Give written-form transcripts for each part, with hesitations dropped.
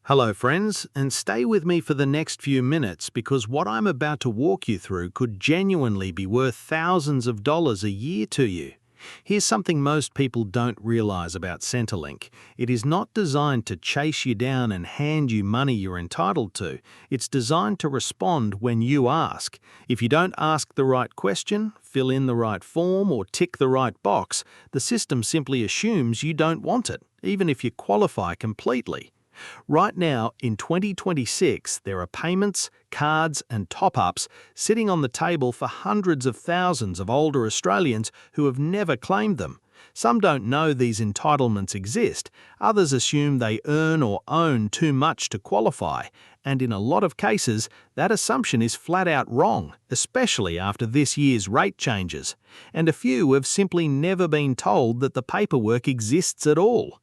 Hello friends, and stay with me for the next few minutes because what I'm about to walk you through could genuinely be worth thousands of dollars a year to you. Here's something most people don't realize about Centrelink. It is not designed to chase you down and hand you money you're entitled to. It's designed to respond when you ask. If you don't ask the right question, fill in the right form, or tick the right box, the system simply assumes you don't want it, even if you qualify completely. Right now, in 2026, there are payments, cards and top-ups sitting on the table for hundreds of thousands of older Australians who have never claimed them. Some don't know these entitlements exist, others assume they earn or own too much to qualify, and in a lot of cases, that assumption is flat out wrong, especially after this year's rate changes. And a few have simply never been told that the paperwork exists at all.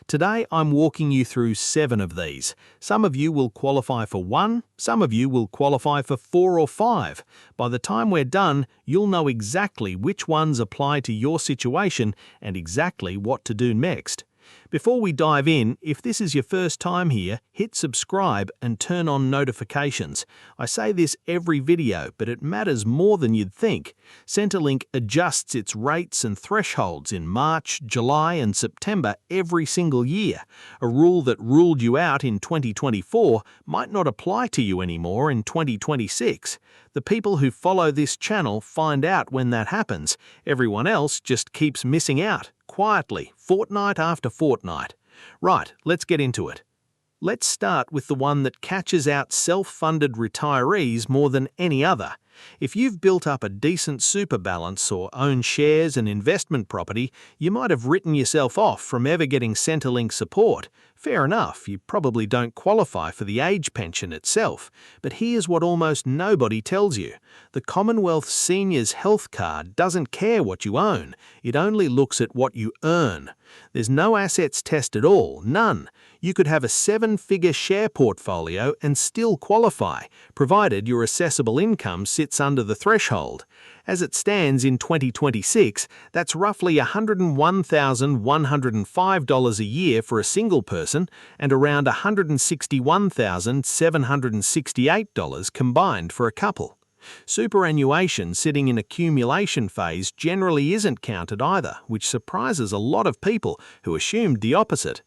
Today I'm walking you through 7 of these. Some of you will qualify for 1, some of you will qualify for 4 or 5. By the time we're done, you'll know exactly which ones apply to your situation and exactly what to do next. Before we dive in, if this is your first time here, hit subscribe and turn on notifications. I say this every video, but it matters more than you'd think. Centrelink adjusts its rates and thresholds in March, July and September every single year. A rule that ruled you out in 2024 might not apply to you anymore in 2026. The people who follow this channel find out when that happens. Everyone else just keeps missing out, quietly, fortnight after fortnight. Right, let's get into it. Let's start with the one that catches out self-funded retirees more than any other. If you've built up a decent super balance or own shares and investment property, you might have written yourself off from ever getting Centrelink support. Fair enough, you probably don't qualify for the age pension itself. But here's what almost nobody tells you. The Commonwealth Seniors Health Card doesn't care what you own. It only looks at what you earn. There's no assets test at all, none. You could have a 7-figure share portfolio and still qualify, provided your assessable income sits under the threshold. As it stands in 2026, that's roughly $101,105 a year for a single person and around $161,768 combined for a couple. Superannuation sitting in accumulation phase generally isn't counted either, which surprises a lot of people who assumed the opposite.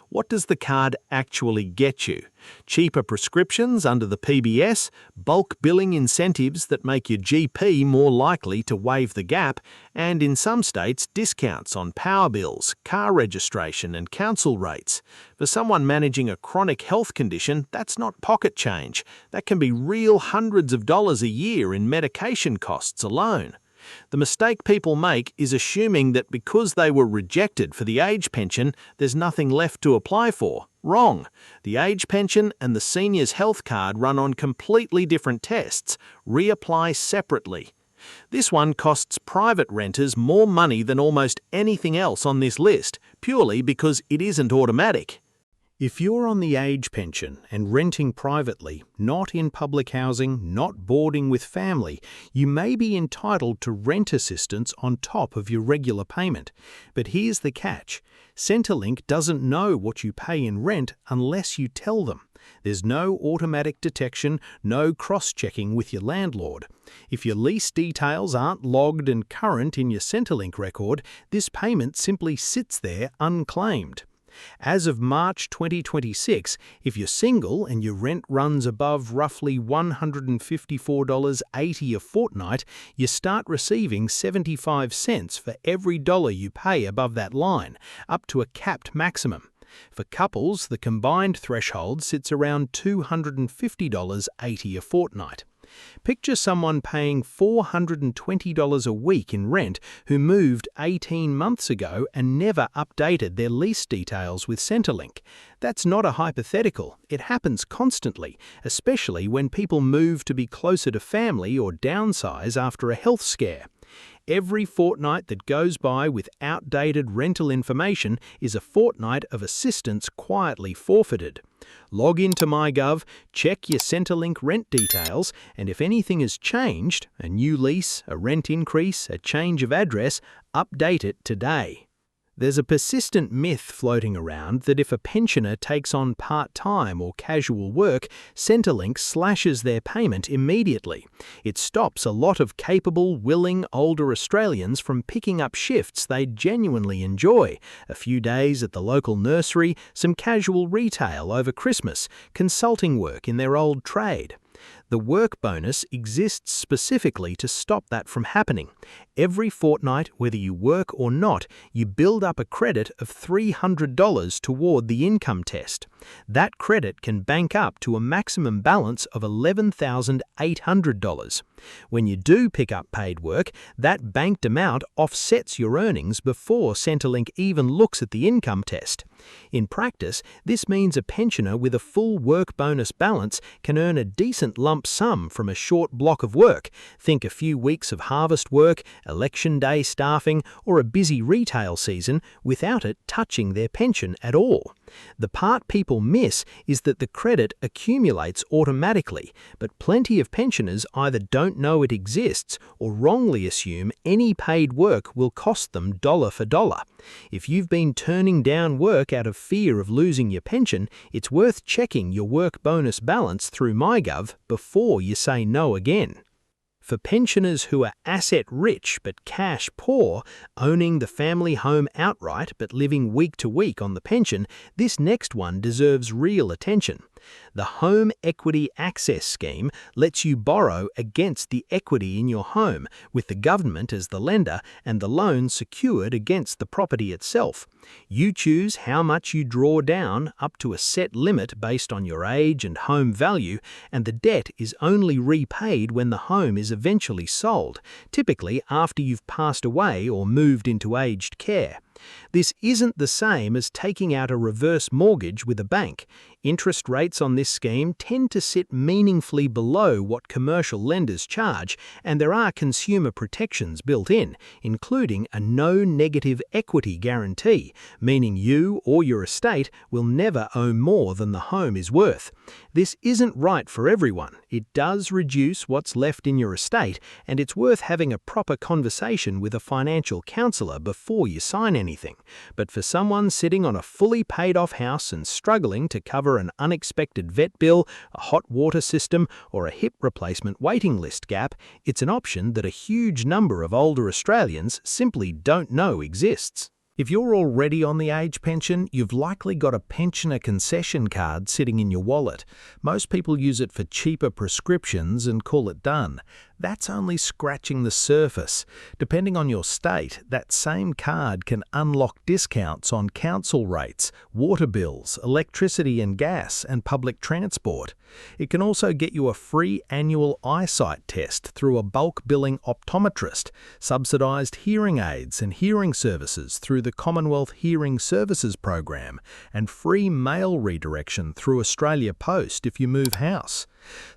What does the card actually get you? Cheaper prescriptions under the PBS, bulk billing incentives that make your GP more likely to waive the gap, and in some states discounts on power bills, car registration and council rates. For someone managing a chronic health condition, that's not pocket change. That can be real hundreds of dollars a year in medication costs alone. The mistake people make is assuming that because they were rejected for the age pension, there's nothing left to apply for. Wrong. The age pension and the seniors health card run on completely different tests. Reapply separately. This one costs private renters more money than almost anything else on this list, purely because it isn't automatic. If you're on the age pension and renting privately, not in public housing, not boarding with family, you may be entitled to rent assistance on top of your regular payment. But here's the catch. Centrelink doesn't know what you pay in rent unless you tell them. There's no automatic detection, no cross-checking with your landlord. If your lease details aren't logged and current in your Centrelink record, this payment simply sits there unclaimed. As of March 2026, if you're single and your rent runs above roughly $154.80 a fortnight, you start receiving 75 cents for every dollar you pay above that line, up to a capped maximum. For couples, the combined threshold sits around $250.80 a fortnight. Picture someone paying $420 a week in rent who moved 18 months ago and never updated their lease details with Centrelink. That's not a hypothetical. It happens constantly, especially when people move to be closer to family or downsize after a health scare. Every fortnight that goes by with outdated rental information is a fortnight of assistance quietly forfeited. Log into MyGov, check your Centrelink rent details, and if anything has changed, a new lease, a rent increase, a change of address, update it today. There's a persistent myth floating around that if a pensioner takes on part-time or casual work, Centrelink slashes their payment immediately. It stops a lot of capable, willing older Australians from picking up shifts they genuinely enjoy. A few days at the local nursery, some casual retail over Christmas, consulting work in their old trade. The work bonus exists specifically to stop that from happening. Every fortnight, whether you work or not, you build up a credit of $300 toward the income test. That credit can bank up to a maximum balance of $11,800. When you do pick up paid work, that banked amount offsets your earnings before Centrelink even looks at the income test. In practice, this means a pensioner with a full work bonus balance can earn a decent lump sum from a short block of work. Think a few weeks of harvest work, election day staffing, or a busy retail season without it touching their pension at all. The part people miss is that the credit accumulates automatically, but plenty of pensioners either don't know it exists or wrongly assume any paid work will cost them dollar for dollar. If you've been turning down work out of fear of losing your pension, it's worth checking your work bonus balance through MyGov before you say no again. For pensioners who are asset-rich but cash-poor, owning the family home outright but living week to week on the pension, this next one deserves real attention. The Home Equity Access Scheme lets you borrow against the equity in your home, with the government as the lender and the loan secured against the property itself. You choose how much you draw down up to a set limit based on your age and home value, and the debt is only repaid when the home is eventually sold, typically after you've passed away or moved into aged care. This isn't the same as taking out a reverse mortgage with a bank. Interest rates on this scheme tend to sit meaningfully below what commercial lenders charge, and there are consumer protections built in, including a no negative equity guarantee, meaning you or your estate will never owe more than the home is worth. This isn't right for everyone. It does reduce what's left in your estate, and it's worth having a proper conversation with a financial counsellor before you sign anything. But for someone sitting on a fully paid-off house and struggling to cover an unexpected vet bill, a hot water system, or a hip replacement waiting list gap, it's an option that a huge number of older Australians simply don't know exists. If you're already on the age pension, you've likely got a pensioner concession card sitting in your wallet. Most people use it for cheaper prescriptions and call it done. That's only scratching the surface. Depending on your state, that same card can unlock discounts on council rates, water bills, electricity and gas, and public transport. It can also get you a free annual eyesight test through a bulk billing optometrist, subsidised hearing aids and hearing services through the Commonwealth Hearing Services Program, and free mail redirection through Australia Post if you move house.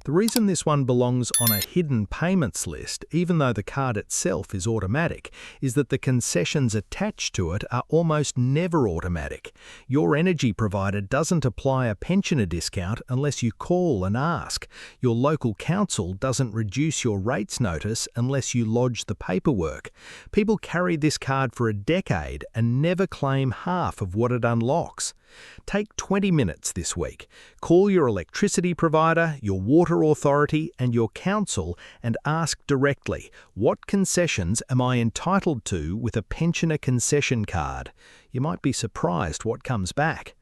The reason this one belongs on a hidden payments list, even though the card itself is automatic, is that the concessions attached to it are almost never automatic. Your energy provider doesn't apply a pensioner discount unless you call and ask. Your local council doesn't reduce your rates notice unless you lodge the paperwork. People carry this card for a decade and never claim half of what it unlocks. Take 20 minutes this week. Call your electricity provider, your water authority, and your council and ask directly, what concessions am I entitled to with a pensioner concession card? You might be surprised what comes back.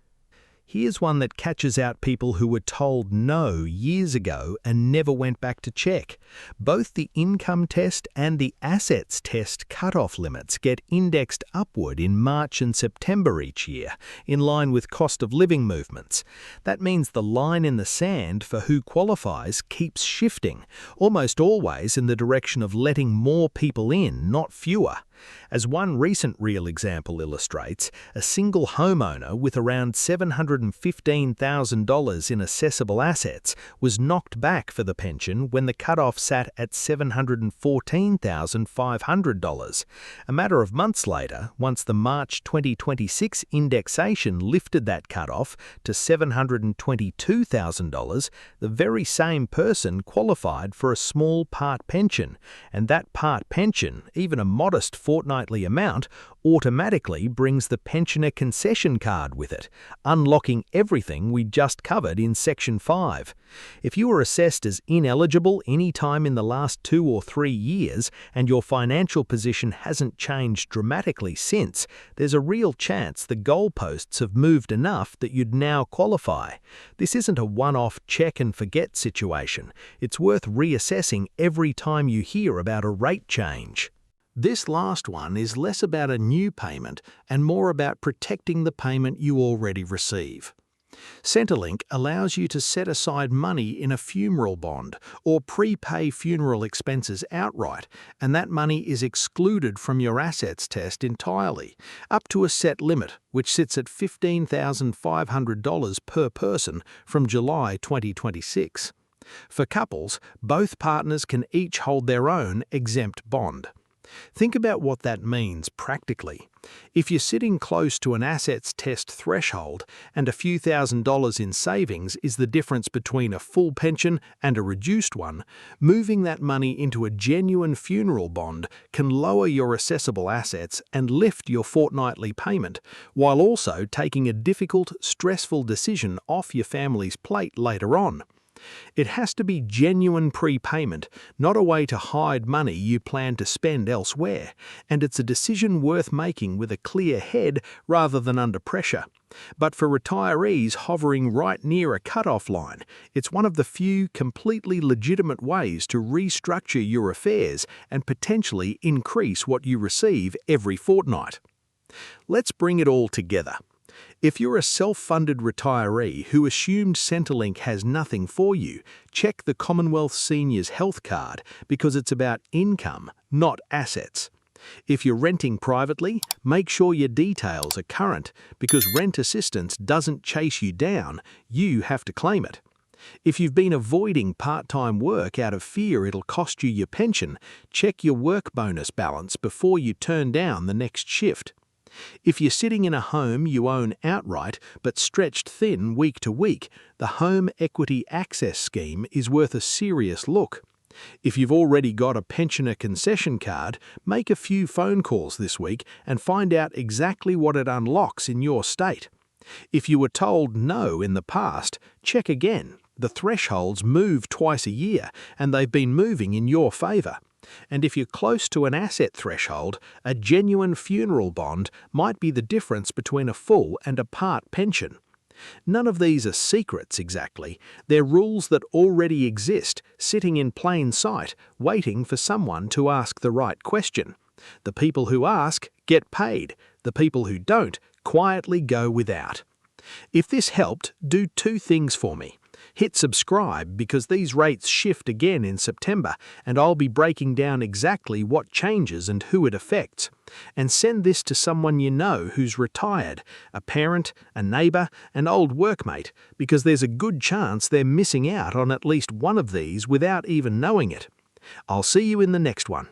Here's one that catches out people who were told no years ago and never went back to check. Both the income test and the assets test cutoff limits get indexed upward in March and September each year, in line with cost of living movements. That means the line in the sand for who qualifies keeps shifting, almost always in the direction of letting more people in, not fewer. As one recent real example illustrates, a single homeowner with around $715,000 in assessable assets was knocked back for the pension when the cutoff sat at $714,500. A matter of months later, once the March 2026 indexation lifted that cutoff to $722,000, the very same person qualified for a small part pension, and that part pension, even a modest fortnightly amount automatically brings the pensioner concession card with it, unlocking everything we just covered in Section 5. If you were assessed as ineligible any time in the last 2 or 3 years and your financial position hasn't changed dramatically since, there's a real chance the goalposts have moved enough that you'd now qualify. This isn't a one-off check and forget situation. It's worth reassessing every time you hear about a rate change. This last one is less about a new payment and more about protecting the payment you already receive. Centrelink allows you to set aside money in a funeral bond or prepay funeral expenses outright, and that money is excluded from your assets test entirely, up to a set limit, which sits at $15,500 per person from July 2026. For couples, both partners can each hold their own exempt bond. Think about what that means practically. If you're sitting close to an assets test threshold and a few $1,000s in savings is the difference between a full pension and a reduced one, moving that money into a genuine funeral bond can lower your assessable assets and lift your fortnightly payment, while also taking a difficult, stressful decision off your family's plate later on. It has to be genuine prepayment, not a way to hide money you plan to spend elsewhere, and it's a decision worth making with a clear head rather than under pressure. But for retirees hovering right near a cutoff line, it's one of the few completely legitimate ways to restructure your affairs and potentially increase what you receive every fortnight. Let's bring it all together. If you're a self-funded retiree who assumed Centrelink has nothing for you, check the Commonwealth Seniors Health Card because it's about income, not assets. If you're renting privately, make sure your details are current because rent assistance doesn't chase you down, you have to claim it. If you've been avoiding part-time work out of fear it'll cost you your pension, check your work bonus balance before you turn down the next shift. If you're sitting in a home you own outright but stretched thin week to week, the Home Equity Access Scheme is worth a serious look. If you've already got a pensioner concession card, make a few phone calls this week and find out exactly what it unlocks in your state. If you were told no in the past, check again. The thresholds move twice a year and they've been moving in your favour. And if you're close to an asset threshold, a genuine funeral bond might be the difference between a full and a part pension. None of these are secrets exactly. They're rules that already exist, sitting in plain sight, waiting for someone to ask the right question. The people who ask get paid. The people who don't quietly go without. If this helped, do 2 things for me. Hit subscribe because these rates shift again in September and I'll be breaking down exactly what changes and who it affects. And send this to someone you know who's retired, a parent, a neighbour, an old workmate, because there's a good chance they're missing out on at least one of these without even knowing it. I'll see you in the next one.